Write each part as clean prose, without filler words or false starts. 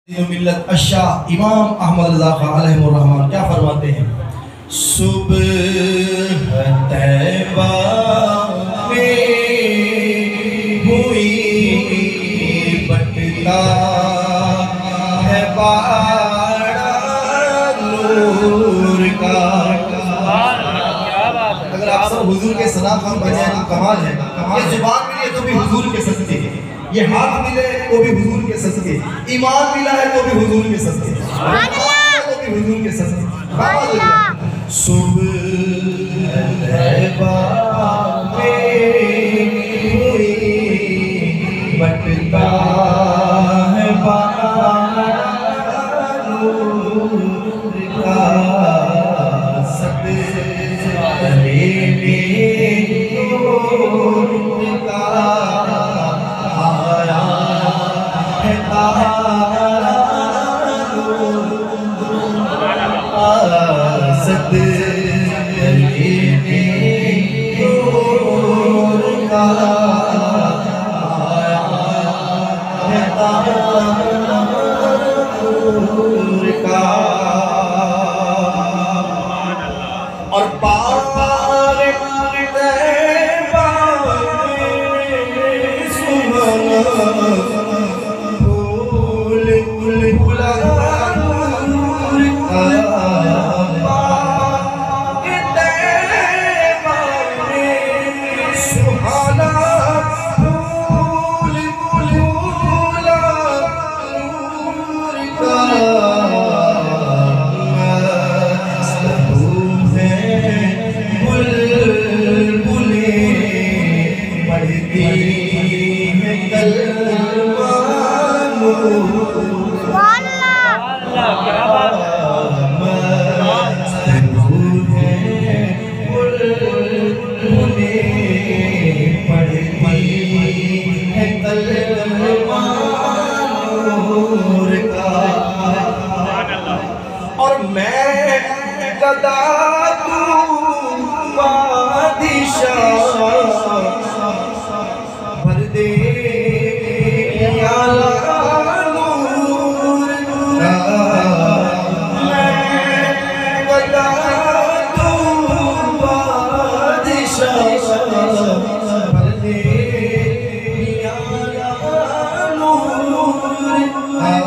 मिल्लत अशाह इमाम अहमद रज़ा खान अलैहिर्रहमान क्या फरमाते हैं? सुबह तैबा में हुई बटता है बाड़ा नूर का। अगर आप सब हुजूर के सना खान बने तो कमाल है। ये जुबान मिली है तो भी हुजूर के सदके, ये हाथ मिले तो भी हुजूर के सदके, ईमान मिला है तो भी हुजूर के सदके, तो भी हुजूर के सदके। सुबह तैबा में हुई बटता है बाड़ा नूर का, और पार तैबा में सुहाना फूल फूला नूर का, पार तैबा में सुहाना फूल फूला नूर का। और मैं गदा तू बादशाह भर दे आला नूर का, मैं गदा तू बादशाह भर दे आला नूर का।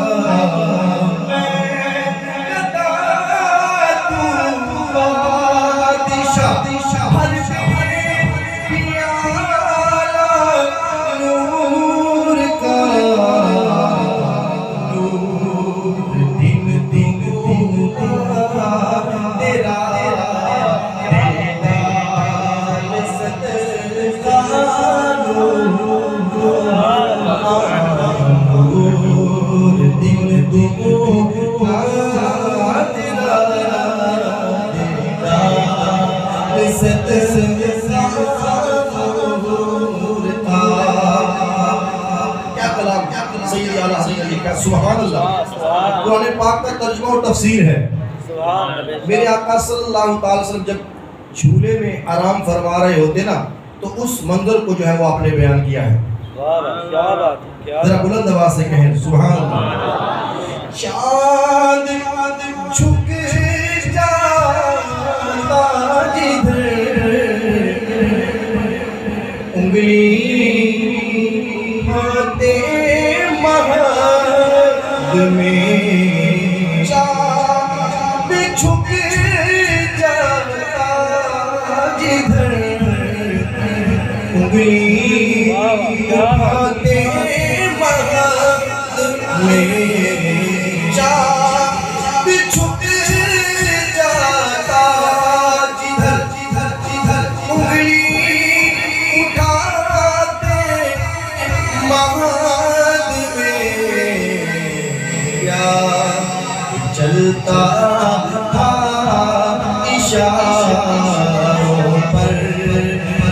सुभान अल्लाह। कुरान पाक का तर्जुमा और तफसीर है। मेरे आका सल्लल्लाहु अलैहि वसल्लम जब झूले में आराम फरमा रहे होते ना तो उस मंजर को जो है वो आपने बयान किया है। जरा बुलंद आवाज से कहें सुभान अल्लाह। चांद झुक जाता जिधर उंगली में चाँद झुक जाता जिधर उंगली उठाते महद में, चाँद झुक जाता जिधर उंगली उठाते महद में, चलता था इशारों पर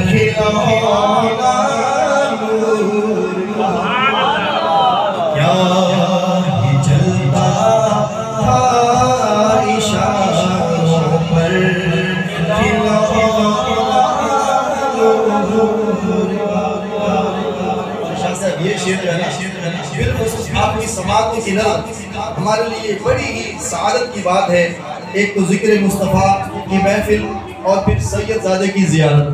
खिलौना नूर का, क्या ये चलता था इशारों पर खिलौना नूर का। ये शेर है ना, बिल्कुल आपकी समातों की नज़र हमारे लिए बड़ी ही सआदत की बात है। एक तो ज़िक्र मुस्तफ़ा की महफिल और फिर सैयदज़ादे की ज़ियारत,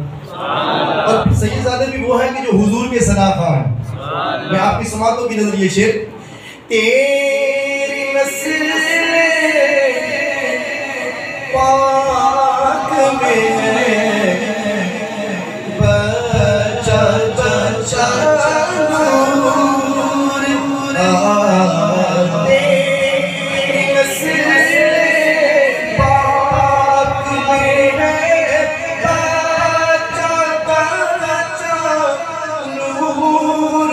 और फिर सैयदज़ादे भी वो हैं कि जो हुजूर के सनाखा हैं। मैं आपकी समातों की नज़र ये शेर, तेरी नस्ल पाक में है बचा बचा नूर, तेरी नस्ल पाक में है बचा बचा नूर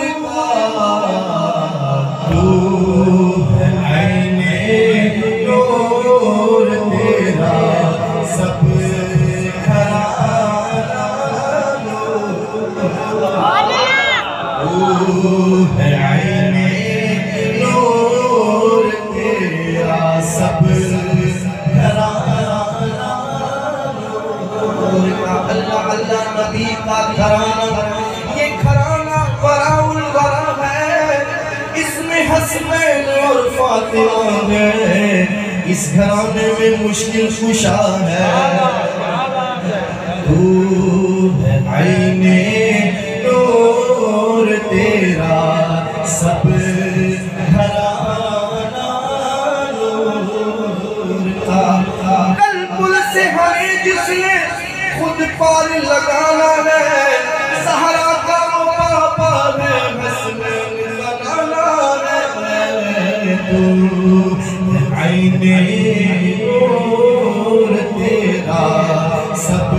नबी का घराना, ये घराना बराउल वरा है, इसमें हसनैन और फातिमा है, इस घराने में मुश्किल कुशा है। तू है आईने नूर तेरा सब घराना नूर का। कल पुल से हमें जिसने खुद पार लगाना है, सहारा का पापा है, हसनैन बनाना है। तू आईने नूर तेरा सब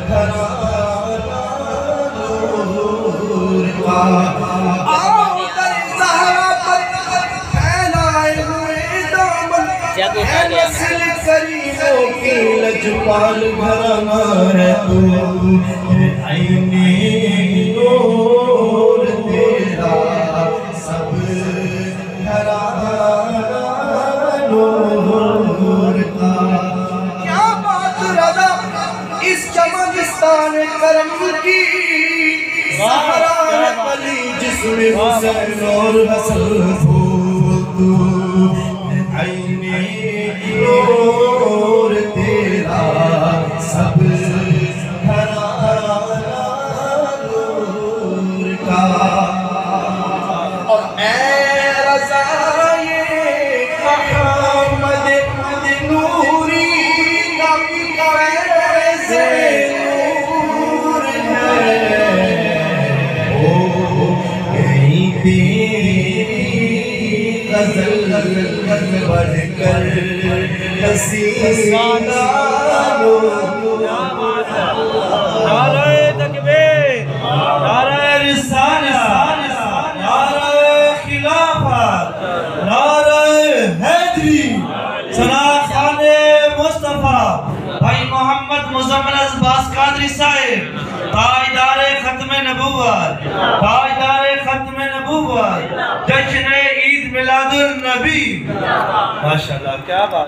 घराना नूर का। आओ कर सहारा पर फैलाए हुए दामन, है नस्ल करीमों की लजपाल घराना है। तू आईने नूर तेरा सब घराना नूर का। क्या बात रज़ा इस चमनिस्तान करम की, सहारा है पली जिसमें हुसैन और हसन हो। तू आईने नूर तेरा सब घराना नूर का। और ऐ रज़ा ये मोहम्मद नूरी का कैसे नूर है, ओ कहीं तेरी गज़ल बढ़कर हसीना नारे तकबीर, नारे रिसालत, नारे खिलाफत, नारे हैदरी, सनाखाने मुस्तफ़ा भाई मोहम्मद मुज़म्मिल अब्बास कादरी साहिब, ताजदारे खत्म नबूवत, ताजदारे खत्म नबूवत, जश्न ईद मिलादुल नबी। माशाअल्लाह, क्या बात।